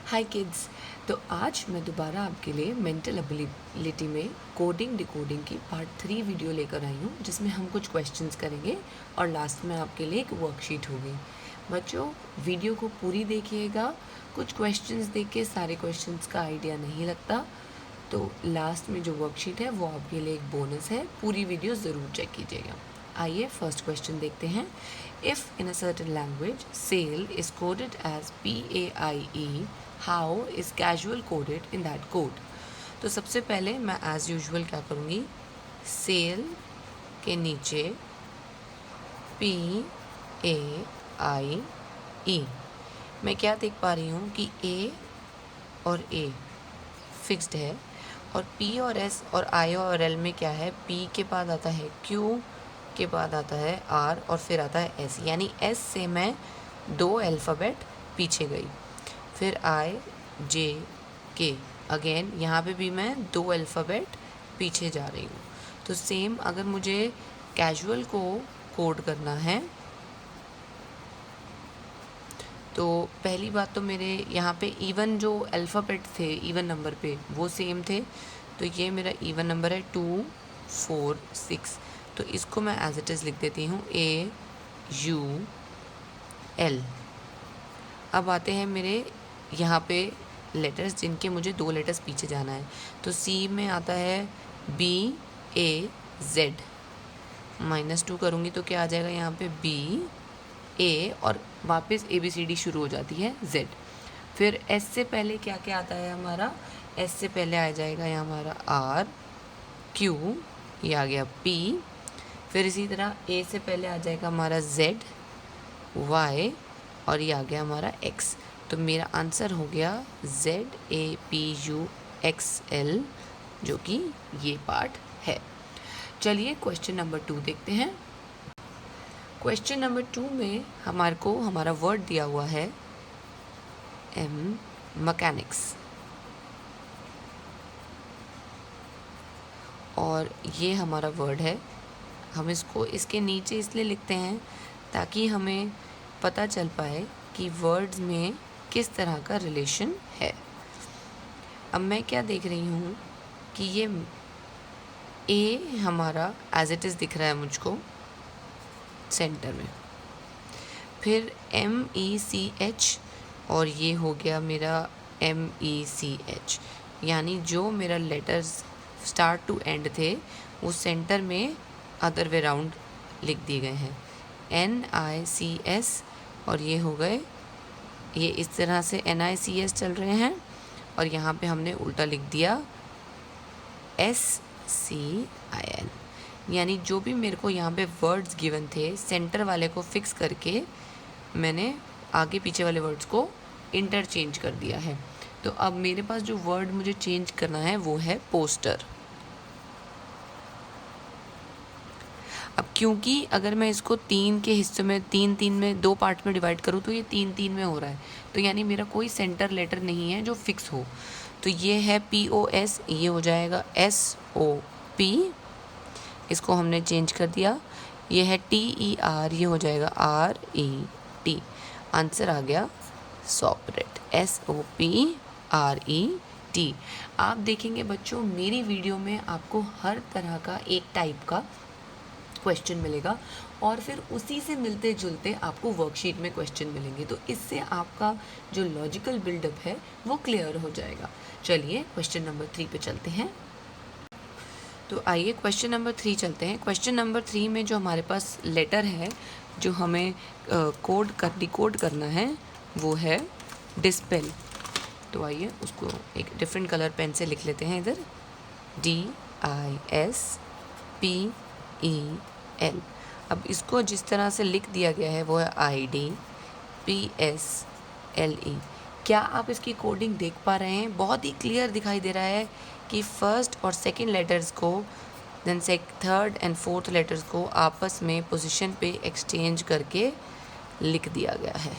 हाय kids. तो आज मैं दोबारा आपके लिए मेंटल एबिलिटी में कोडिंग डिकोडिंग की पार्ट 3 वीडियो लेकर आई हूँ, जिसमें हम कुछ क्वेश्चंस करेंगे और लास्ट में आपके लिए एक वर्कशीट होगी। बच्चों, वीडियो को पूरी देखिएगा। कुछ क्वेश्चंस देख के सारे क्वेश्चंस का आइडिया नहीं लगता, तो लास्ट में जो वर्कशीट है वो आपके लिए एक बोनस है। पूरी वीडियो ज़रूर चेक कीजिएगा। आइए फर्स्ट क्वेश्चन देखते हैं। If in a certain language cell is coded as PAIE, how is casual coded in that code. तो सबसे पहले मैं एज़ यूजुअल क्या करूँगी, सेल के नीचे PAIE मैं क्या देख पा रही हूँ कि A और A फिक्स्ड है और P और S और I और L में क्या है, P के बाद आता है Q, के बाद आता है R और फिर आता है S, यानी S से मैं 2 अल्फ़ाबेट पीछे गई, फिर I J K, अगेन यहाँ पे भी मैं 2 अल्फ़ाबेट पीछे जा रही हूँ। तो सेम अगर मुझे कैजुअल को कोड करना है तो पहली बात तो मेरे यहाँ पे इवन जो अल्फ़ाबेट थे इवन नंबर पे वो सेम थे। तो ये मेरा इवन नंबर है 2 4 6, तो इसको मैं एज इट इज़ लिख देती हूँ AUL। अब आते हैं मेरे यहाँ पे लेटर्स जिनके मुझे 2 लेटर्स पीछे जाना है। तो C में आता है BAZ, -2 करूँगी तो क्या आ जाएगा यहाँ पे BA और वापस ABCD शुरू हो जाती है Z। फिर S से पहले क्या क्या आता है हमारा, S से पहले आ जाएगा यहाँ हमारा R Q, ये आ गया P। फिर इसी तरह A से पहले आ जाएगा हमारा Z Y और ये आ गया हमारा X। तो मेरा आंसर हो गया ZAPUXL, जो कि ये पार्ट है। चलिए क्वेश्चन नंबर 2 देखते हैं। क्वेश्चन नंबर 2 में हमारे को हमारा वर्ड दिया हुआ है मैकेनिक्स, और ये हमारा वर्ड है। हम इसको इसके नीचे इसलिए लिखते हैं ताकि हमें पता चल पाए कि वर्ड्स में किस तरह का रिलेशन है। अब मैं क्या देख रही हूँ कि ये A हमारा एज इट इज़ दिख रहा है मुझको सेंटर में, फिर MECH और ये हो गया मेरा MECH, यानी जो मेरा लेटर्स स्टार्ट टू एंड थे वो सेंटर में अदर वे राउंड लिख दिए गए हैं। NICS और ये हो गए, ये इस तरह से NICS चल रहे हैं और यहाँ पे हमने उल्टा लिख दिया SCIN, यानी जो भी मेरे को यहाँ पे वर्ड्स गिवन थे सेंटर वाले को फिक्स करके मैंने आगे पीछे वाले वर्ड्स को इंटरचेंज कर दिया है। तो अब मेरे पास जो वर्ड मुझे चेंज करना है वो है पोस्टर। अब क्योंकि अगर मैं इसको 3 के हिस्सों में 3 में 2 पार्ट में डिवाइड करूँ तो ये 3 में हो रहा है, तो यानी मेरा कोई सेंटर लेटर नहीं है जो फिक्स हो। तो ये है POS, ये हो जाएगा SOP, इसको हमने चेंज कर दिया। ये है TER, ये हो जाएगा RET। आंसर आ गया सॉपरेट, SOPRET। आप देखेंगे बच्चों मेरी वीडियो में आपको हर तरह का एक टाइप का क्वेश्चन मिलेगा और फिर उसी से मिलते जुलते आपको वर्कशीट में क्वेश्चन मिलेंगे, तो इससे आपका जो लॉजिकल बिल्डअप है वो क्लियर हो जाएगा। चलिए क्वेश्चन नंबर 3 पे चलते हैं। तो आइए क्वेश्चन नंबर 3 चलते हैं। क्वेश्चन नंबर 3 में जो हमारे पास लेटर है जो हमें डिकोड करना है वो है डिस्पेल। तो आइए उसको एक डिफरेंट कलर पेन से लिख लेते हैं इधर, DISPEL। अब इसको जिस तरह से लिख दिया गया है वो है IDPSLE। क्या आप इसकी कोडिंग देख पा रहे हैं? बहुत ही क्लियर दिखाई दे रहा है कि फर्स्ट और सेकंड लेटर्स को then third and fourth letters को आपस में पोजीशन पे एक्सचेंज करके लिख दिया गया है।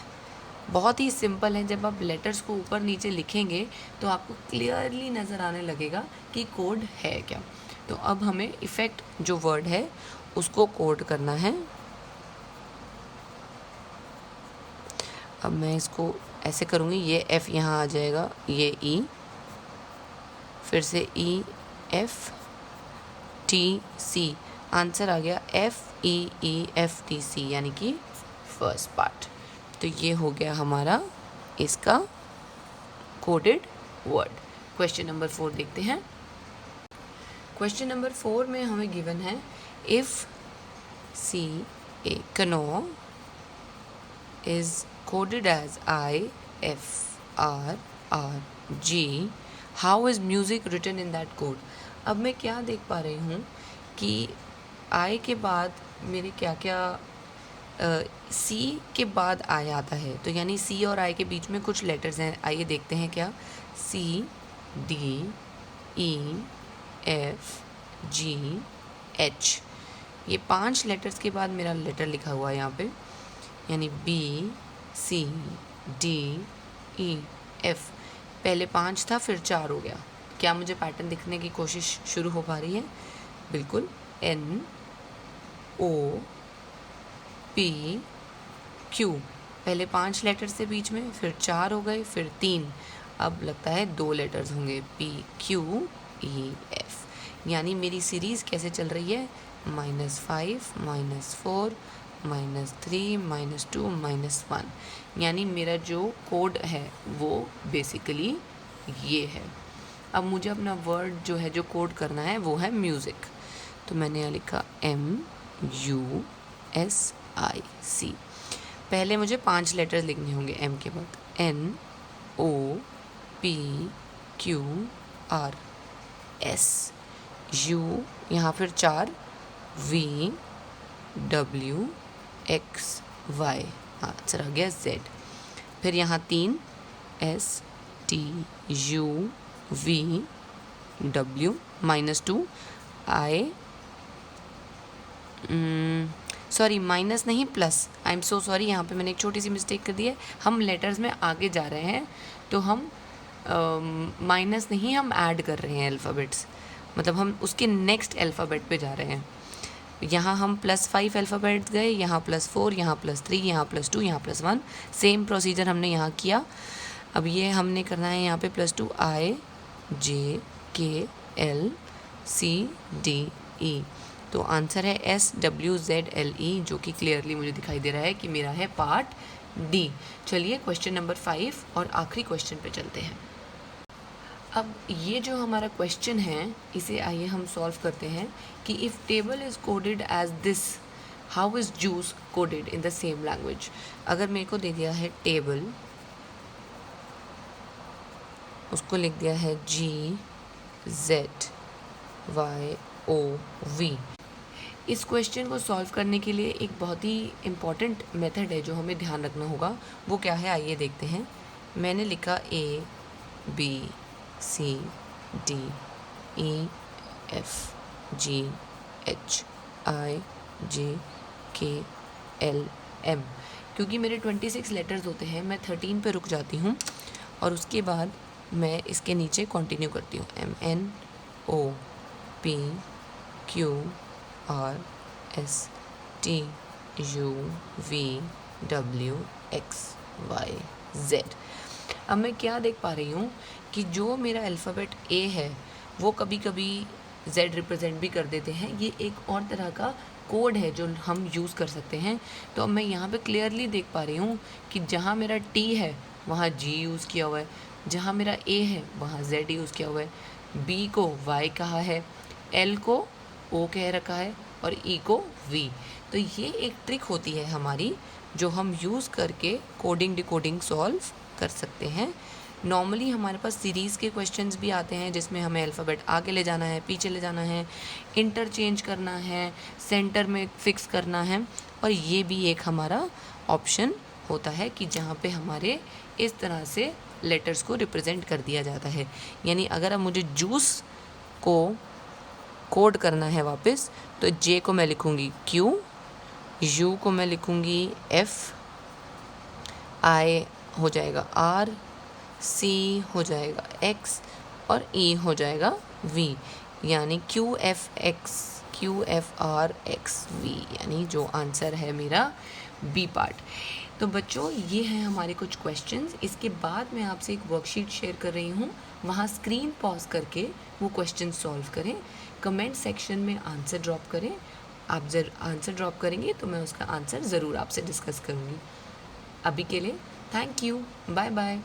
बहुत ही सिंपल है। जब आप लेटर्स को ऊपर नीचे लिखेंगे तो आपको क्लियरली नज़र आने लगेगा कि कोड है क्या। तो अब हमें इफ़ेक्ट जो वर्ड है उसको कोड करना है। अब मैं इसको ऐसे करूँगी, ये F यहाँ आ जाएगा, ये E, फिर से E F T C, answer आ गया FEEFTC, यानी कि फर्स्ट पार्ट। तो ये हो गया हमारा इसका कोडेड वर्ड। क्वेश्चन नंबर 4 देखते हैं। क्वेश्चन नंबर 4 में हमें गिवन है if C A canoe is coded as IFRRG, how is music written in that code? अब मैं क्या देख पा रही हूँ कि I के बाद मेरे क्या क्या सी के बाद आई आता है, तो यानी सी और आई के बीच में कुछ लेटर्स हैं। आइए देखते हैं क्या। C D E F G H, ये 5 लेटर्स के बाद मेरा लेटर लिखा हुआ है यहाँ पे, यानी B C D E F। पहले 5 था, फिर 4 हो गया। क्या मुझे पैटर्न दिखने की कोशिश शुरू हो पा रही है? बिल्कुल। N O P Q, पहले 5 लेटर्स से बीच में, फिर 4 हो गए, फिर 3, अब लगता है 2 लेटर्स होंगे, P Q E F। यानी मेरी सीरीज़ कैसे चल रही है? -5 -4 -3 -2 -1, यानी मेरा जो कोड है वो बेसिकली ये है। अब मुझे अपना वर्ड जो है, जो कोड करना है, वो है म्यूज़िक। तो मैंने यहाँ लिखा MUSIC। पहले मुझे 5 लेटर्स लिखने होंगे M के बाद, N O P Q R S U, यहाँ फिर 4, V W X Y, answer आ गया Z। फिर यहाँ 3, S T U V W -2 I, sorry minus नहीं plus, I am so sorry, यहाँ पे मैंने एक छोटी सी मिस्टेक कर दी है। हम लेटर्स में आगे जा रहे हैं, तो हम माइनस नहीं, हम ऐड कर रहे हैं अल्फ़ाबेट्स, मतलब हम उसके नेक्स्ट अल्फ़ाबेट पे जा रहे हैं। यहाँ हम +5 अल्फ़ाबेट्स गए, यहाँ +4, यहाँ +3, यहाँ +2, यहाँ +1, सेम प्रोसीजर हमने यहाँ किया। अब ये हमने करना है यहाँ पे +2 I J K L C D E, तो आंसर है SWZLE, जो कि क्लियरली मुझे दिखाई दे रहा है कि मेरा है पार्ट डी। चलिए क्वेश्चन नंबर 5 और आखिरी क्वेश्चन पे चलते हैं। अब ये जो हमारा क्वेश्चन है, इसे आइए हम सॉल्व करते हैं कि if table is coded as this, how is juice coded in the same language. अगर मेरे को दे दिया है टेबल, उसको लिख दिया है GZYOV। इस क्वेश्चन को सॉल्व करने के लिए एक बहुत ही इम्पॉर्टेंट मेथड है जो हमें ध्यान रखना होगा। वो क्या है, आइए देखते हैं। मैंने लिखा A B C D E F G H I J K L M, क्योंकि मेरे 26 लेटर्स होते हैं, मैं 13 पे रुक जाती हूँ और उसके बाद मैं इसके नीचे कंटिन्यू करती हूँ। M N O P Q R S T U V W X Y Z। अब मैं क्या देख पा रही हूँ कि जो मेरा अल्फ़ाबेट A है वो कभी कभी Z रिप्रेजेंट भी कर देते हैं। ये एक और तरह का कोड है जो हम यूज़ कर सकते हैं। तो अब मैं यहाँ पे क्लियरली देख पा रही हूँ कि जहाँ मेरा T है वहाँ G यूज़ किया हुआ है, जहाँ मेरा A है वहाँ Z यूज़ किया हुआ है, B को Y कहा है, L को O कह रखा है और E को V। तो ये एक ट्रिक होती है हमारी जो हम यूज़ करके कोडिंग डिकोडिंग सॉल्व कर सकते हैं। नॉर्मली हमारे पास सीरीज़ के क्वेश्चंस भी आते हैं जिसमें हमें अल्फ़ाबेट आगे ले जाना है, पीछे ले जाना है, इंटरचेंज करना है, सेंटर में फिक्स करना है, और ये भी एक हमारा ऑप्शन होता है कि जहाँ पे हमारे इस तरह से लेटर्स को रिप्रेजेंट कर दिया जाता है। यानी अगर अब मुझे जूस को कोड करना है वापस, तो J को मैं लिखूँगी Q, U को मैं लिखूँगी F, I हो जाएगा R, C हो जाएगा X और E हो जाएगा V, यानी QFR X V, यानी जो आंसर है मेरा B पार्ट। तो बच्चों ये हैं हमारे कुछ क्वेश्चंस। इसके बाद मैं आपसे एक वर्कशीट शेयर कर रही हूँ, वहाँ स्क्रीन पॉज करके वो क्वेश्चन सॉल्व करें। कमेंट सेक्शन में आंसर ड्रॉप करें। आप जब आंसर ड्रॉप करेंगे तो मैं उसका आंसर ज़रूर आपसे डिस्कस करूँगी। अभी के लिए थैंक यू, बाय बाय।